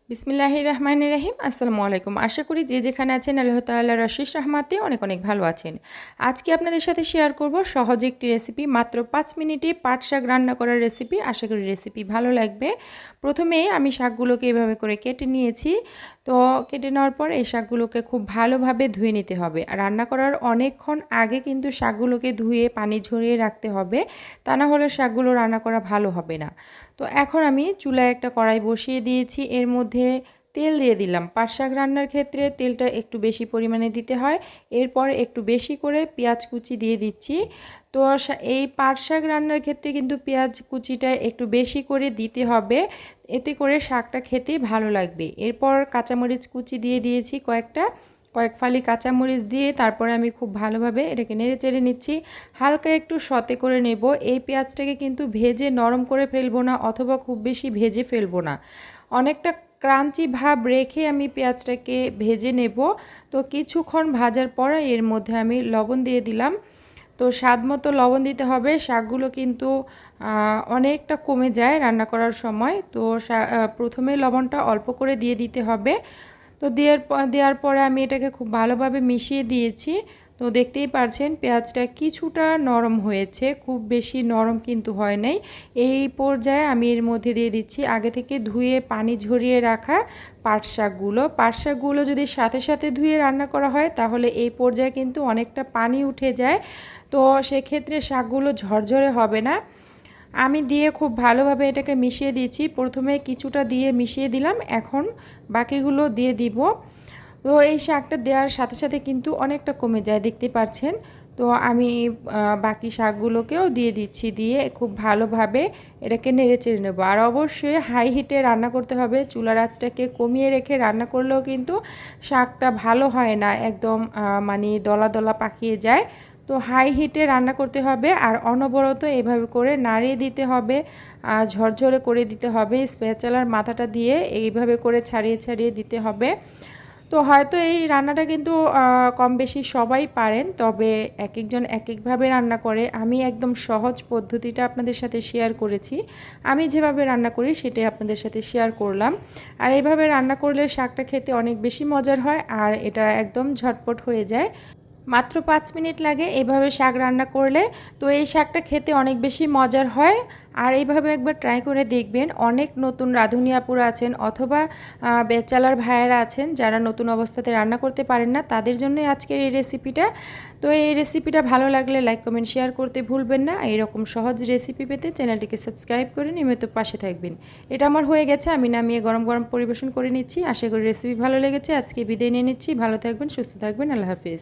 বিসমিল্লাহির রহমানির রহিম। আসসালামু আলাইকুম। আশা করি যে যেখানে আছেন আল্লাহ তাআলার অশেষ রহমতে অনেক অনেক ভালো আছেন। আজকে আপনাদের সাথে শেয়ার করব সহজ একটি রেসিপি, মাত্র 5 মিনিটে পাট শাক রান্না করার রেসিপি। আশা করি রেসিপি ভালো লাগবে। প্রথমে আমি শাকগুলোকে এভাবে করে কেটে নিয়েছি। তো কেটে নেওয়ার পর এই শাকগুলোকে খুব ভালোভাবে ধুয়ে নিতে হবে। আর রান্না করার অনেকক্ষণ আগে কিন্তু শাকগুলোকে ধুয়ে পানি ঝরিয়ে রাখতে হবে, তা না হলে শাকগুলো রান্না করা ভালো হবে না। তো এখন আমি চুলায় একটা কড়াই বসিয়ে দিয়েছি, এর মধ্যে তেল দিয়ে দিলাম। পাট শাক রান্নার ক্ষেত্রে তেলটা একটু বেশি পরিমাণে দিতে হয়। এরপর একটু বেশি করে পেঁয়াজ কুচি দিয়ে দিচ্ছি। তো এই পাট শাক রান্নার ক্ষেত্রে কিন্তু পেঁয়াজ কুচিটা একটু বেশি করে দিতে হবে, এতে করে শাকটা খেতে ভালো লাগবে। এরপর কাঁচামরিচ কুচি দিয়ে দিয়েছি কয়েক ফালি কাঁচামরিচ দিয়ে তারপরে আমি খুব ভালোভাবে এটাকে নেড়ে চেড়ে নিচ্ছি। হালকা একটু সতে করে নেব। এই পেঁয়াজটাকে কিন্তু ভেজে নরম করে ফেলবো না, অথবা খুব বেশি ভেজে ফেলবো না। অনেকটা ক্রাঞ্চি ভাব রেখে আমি পেঁয়াজটাকে ভেজে নেব। তো কিছুক্ষণ ভাজার পর এর মধ্যে আমি লবণ দিয়ে দিলাম। তো স্বাদ মতো লবণ দিতে হবে। শাকগুলো কিন্তু অনেকটা কমে যায় রান্না করার সময়। তো প্রথমে লবণটা অল্প করে দিয়ে দিতে হবে। তো দেওয়ার পরে আমি এটাকে খুব ভালোভাবে মিশিয়ে দিয়েছি। তো দেখতেই পারছেন পেঁয়াজটা কিছুটা নরম হয়েছে, খুব বেশি নরম কিন্তু হয় নাই। এই পর্যায়ে আমি এর মধ্যে দিয়ে দিচ্ছি আগে থেকে ধুয়ে পানি ঝরিয়ে রাখা পাট শাকগুলো যদি সাথে সাথে ধুয়ে রান্না করা হয় তাহলে এই পর্যায়ে কিন্তু অনেকটা পানি উঠে যায়। তো সেক্ষেত্রে শাকগুলো ঝরঝরে হবে না। আমি দিয়ে খুব ভালোভাবে এটাকে মিশিয়ে দিয়েছি। প্রথমে কিছুটা দিয়ে মিশিয়ে দিলাম, এখন বাকিগুলো দিয়ে দিব। তো এই শাকটা দেওয়ার সাথে সাথে কিন্তু অনেকটা কমে যায়, দেখতে পাচ্ছেন। তো আমি বাকি শাকগুলোকেও দিয়ে দিচ্ছি, দিয়ে খুব ভালোভাবে এটাকে নেড়ে চেড়ে নেবো। আর অবশ্যই হাই হিটে রান্না করতে হবে, চুলার আঁচটাকে কমিয়ে রেখে রান্না করলেও কিন্তু শাকটা ভালো হয় না, একদম মানে দলা দলা পাকিয়ে যায়। তো হাই হিটে রান্না করতে হবে আর অনবরত এভাবে করে নাড়িয়ে দিতে হবে, ঝরঝরে করে দিতে হবে। স্প্যাচালার মাথাটা দিয়ে এইভাবে করে ছাড়িয়ে ছাড়িয়ে দিতে হবে। তো হয়তো এই রান্নাটা কিন্তু কম বেশি সবাই পারেন, তবে এক একজন এক একভাবে রান্না করে। আমি একদম সহজ পদ্ধতিটা আপনাদের সাথে শেয়ার করেছি। আমি যেভাবে রান্না করি সেটাই আপনাদের সাথে শেয়ার করলাম। আর এইভাবে রান্না করলে শাকটা খেতে অনেক বেশি মজার হয়, আর এটা একদম ঝটপট হয়ে যায়। মাত্র 5 মিনিট লাগে এইভাবে শাক রান্না করলে। তো এই শাকটা খেতে অনেক বেশি মজার হয়। আর এইভাবে একবার ট্রাই করে দেখবেন। অনেক নতুন রাঁধুনি আপুরা আছেন, অথবা ব্যাচেলার ভাইয়েরা আছেন যারা নতুন অবস্থাতে রান্না করতে পারেন না, তাদের জন্যই আজকের এই রেসিপিটা। তো এই রেসিপিটা ভালো লাগলে লাইক কমেন্ট শেয়ার করতে ভুলবেন না। এরকম সহজ রেসিপি পেতে চ্যানেলটিকে সাবস্ক্রাইব করে নিয়মিত পাশে থাকবেন। এটা আমার হয়ে গেছে, আমি নামিয়ে গরম গরম পরিবেশন করে নিচ্ছি। আশা করি রেসিপি ভালো লেগেছে। আজকে বিদায় নিয়ে নিচ্ছি। ভালো থাকবেন, সুস্থ থাকবেন। আল্লাহ হাফিজ।